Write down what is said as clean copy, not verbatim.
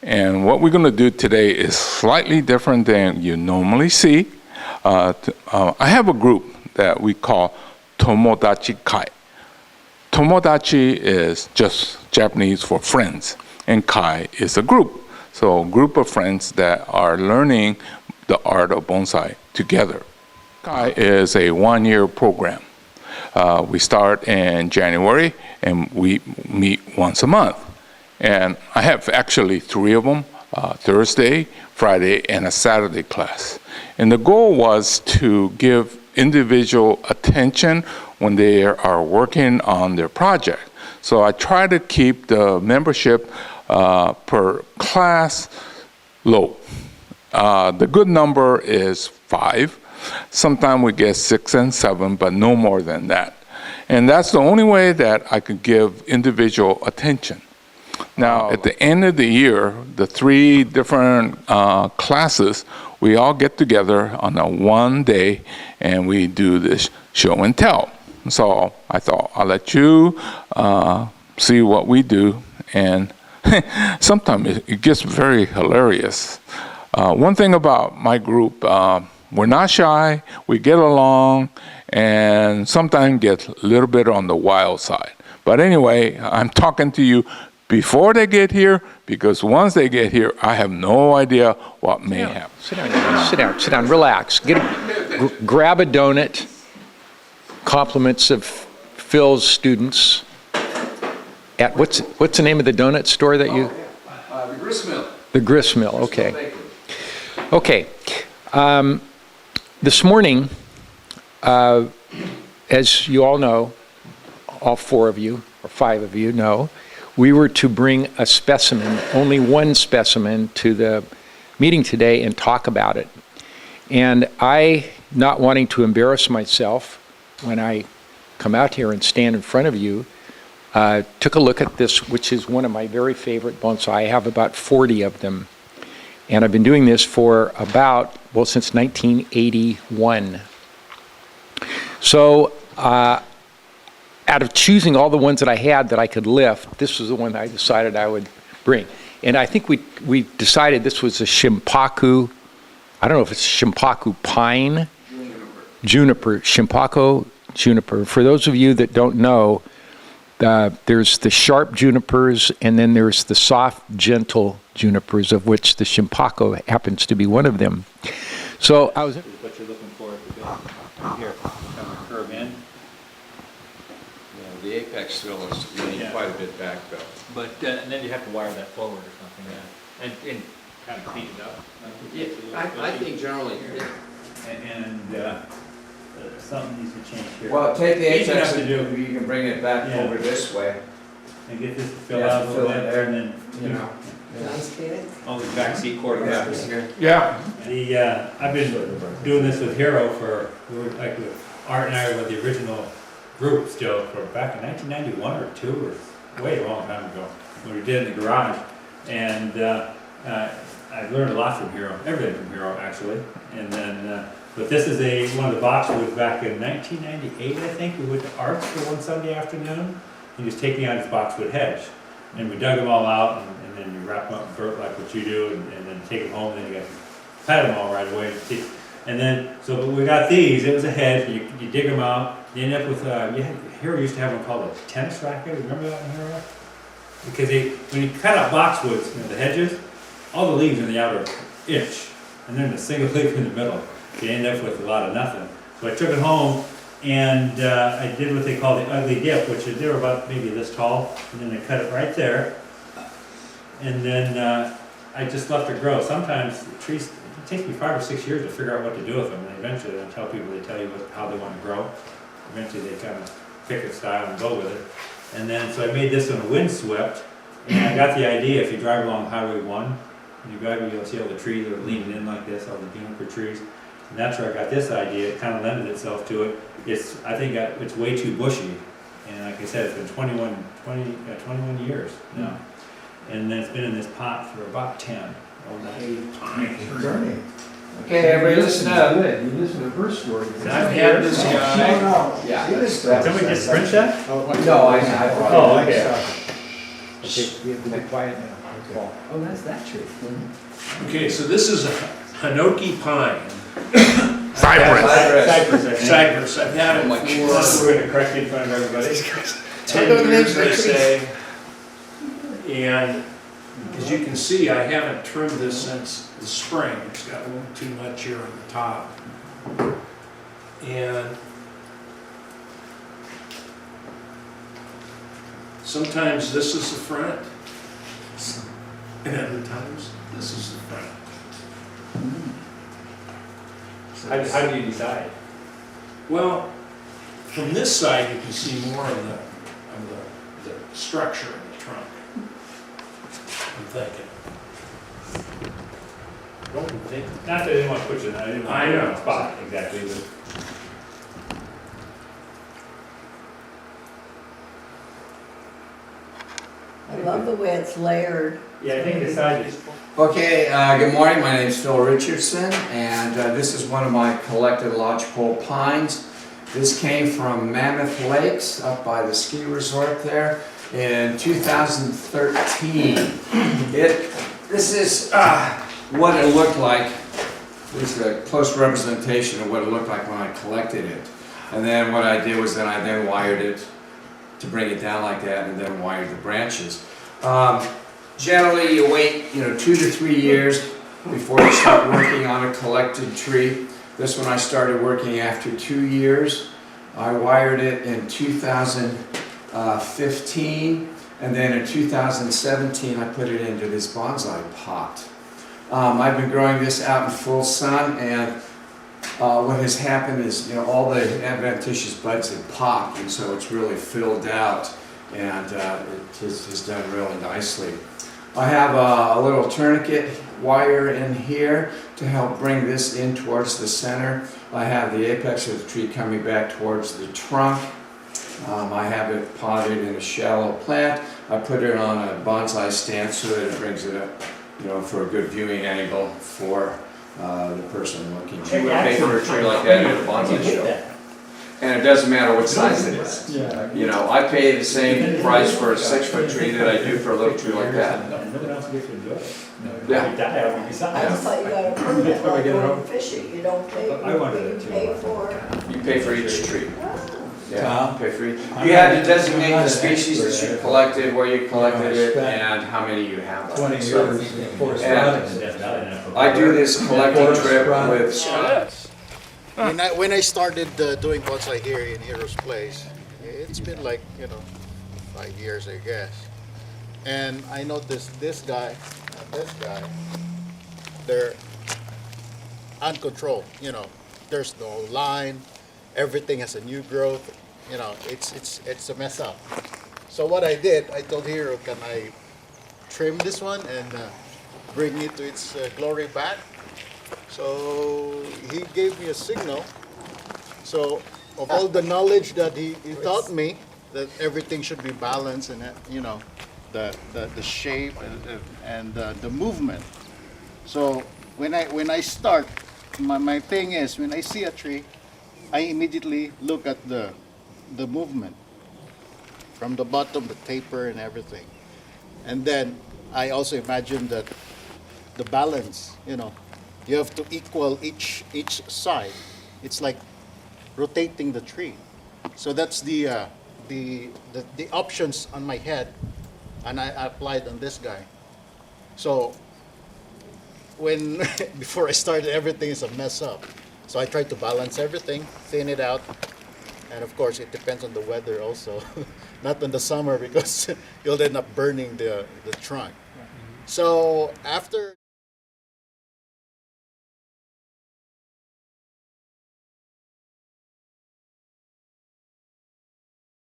And what we're going to do today is slightly different than you normally see. I have a group that we call Tomodachi Kai. Tomodachi is just Japanese for friends, and Kai is a group. So a group of friends that are learning the art of bonsai together. Kai is a one-year program. We start in January, and we meet once a month. And I have actually 3 of them, Thursday, Friday, and a Saturday class. And the goal was to give individual attention when they are working on their project. So I try to keep the membership per class low. The good number is 5. Sometimes we get 6 and 7, but no more than that. And that's the only way that I could give individual attention. Now, at the end of the year, the 3 different classes, we all get together on a one day and we do this show and tell. So I thought I'll let you see what we do, and sometimes it gets very hilarious. One thing about my group, we're not shy, we get along, and sometimes get a little bit on the wild side. But anyway, I'm talking to you before they get here, because once they get here, I have no idea what may happen. Sit down, relax. Grab a donut. Compliments of Phil's students at, what's the name of the donut store that you? The Grist Mill. The Grist Mill, okay. Okay. This morning, as you all know, all 4 of you, or 5 of you know, we were to bring a specimen, only one specimen, to the meeting today and talk about it. And I, not wanting to embarrass myself when I come out here and stand in front of you, took a look at this, which is one of my very favorite bonsai. I have about 40 of them. And I've been doing this for since 1981. So out of choosing all the ones that I had that I could lift, this was the one I decided I would bring. And I think we decided this was a Shimpaku, I don't know if it's Shimpaku pine, juniper, Shimpaku juniper. For those of you that don't know, there's the sharp junipers, and then there's the soft, gentle junipers, of which the Shimpaku happens to be one of them. So I was what you're looking for here, kind of curve in. The apex still is leaning quite a bit back, though. But and then you have to wire that forward or something, and kind of clean it up. I think generally. Something needs to change here. Well, take the Easy apex enough to and you can bring it back over this way. And get this to fill out a little bit, and then, You know. all the backseat cord wrappers here. Yeah. I've been doing this with Hiro Art and I were the original group still, for back in 1991 or 2, or way a long time ago, when we did it in the garage. And I learned a lot from Hiro, everything from Hiro actually. And then, but this is one of the boxwoods back in 1998, I think. We went to Arts for one Sunday afternoon. He was taking out his boxwood hedge. And we dug them all out, and then you wrap them up in dirt like what you do, and then take them home, and then you got to pat them all right away. And then, so we got these, it was a hedge, you dig them out, you end up with, Hiro used to have one called a tennis racket, remember that in Hiro? Because when you cut out boxwoods, the hedges, all the leaves are in the outer inch, and then a single leaf in the middle. You end up with a lot of nothing. So I took it home, and I did what they call the ugly dip, which is they're about maybe this tall, and then I cut it right there. And then I just let it grow. Sometimes the trees, it takes me 5 or 6 years to figure out what to do with them, and eventually I tell people, they tell you how they want to grow. Eventually they kind of pick a style and go with it. And then, so I made this one a windswept, and I got the idea, if you drive along Highway 1, and you drive, you'll see all the trees that are leaning in like this, all the juniper trees. And that's where I got this idea. It kind of lended itself to it. I think it's way too bushy. And like I said, it's been 21 years now. And then it's been in this pot for about 10. Okay, everybody listen up. Good. You listen to her story. I've had this guy. Yeah. Somebody just print that? No, I Oh, okay. Okay, we have to be quiet now. Oh, that's that tree. Okay, so this is a Hinoki pine. Cypress. Cypress, I think. Cypress, I've had it We're gonna correct it in front of everybody. for 10 years, I say. And as you can see, I haven't trimmed this since the spring. It's got a little too much here on the top. And sometimes this is the front, and other times this is the front. How do you decide? Well, from this side, you can see more of the structure of the trunk. I'm thinking. Don't you think? Not that I didn't want to put you in, I didn't want I to put you know. on the spot, exactly, but. I love the way it's layered. Yeah, I think the size is. Okay, good morning, my name is Phil Richardson, and this is one of my collected lodgepole pines. This came from Mammoth Lakes up by the ski resort there in 2013. This is what it looked like. This is a close representation of what it looked like when I collected it. And then what I did was I then wired it to bring it down like that, and then wired the branches. Generally, you wait 2 to 3 years before you start working on a collected tree. This one I started working after 2 years. I wired it in 2015, and then in 2017 I put it into this bonsai pot. I've been growing this out in full sun, and what has happened is all the adventitious buds have popped, and so it's really filled out, and it has done really nicely. I have a little tourniquet wire in here to help bring this in towards the center. I have the apex of the tree coming back towards the trunk. I have it potted in a shallow plant. I put it on a bonsai stand so that it brings it up, for a good viewing angle for the person looking. You would pay for a tree like that at a bonsai show. And it doesn't matter what size it is. I pay the same price for a 6-foot tree that I do for a little tree like that. No one else gets to enjoy it. Yeah. You die, I'll be I beside. just thought you got a permit That's why we like get it going wrong. fishing, you don't pay, I wanted it you too. pay for. You pay for each tree. Oh. Yeah, pay for each. You had to designate the species that you collected, where you collected it, and how many you have. 20 So, years before it's Yeah. running. I do this collecting trip with. When I started doing bonsai here in Hiro's place, it's been like 5 years, I guess. And I noticed this guy and this guy, they're uncontrolled. There's no line. Everything has a new growth. It's a mess up. So what I did, I told Hiro, can I trim this one and bring it to its glory back? So he gave me a signal. So of all the knowledge that he taught me, that everything should be balanced and the shape and the movement. So when I start, my thing is when I see a tree, I immediately look at the movement from the bottom, the taper and everything, and then I also imagine that the balance. You have to equal each side. It's like rotating the tree. So that's the options on my head, and I applied on this guy. So when before I started, everything is a mess up. So I tried to balance everything, thin it out, and of course it depends on the weather also. Not in the summer because you'll end up burning the trunk. So after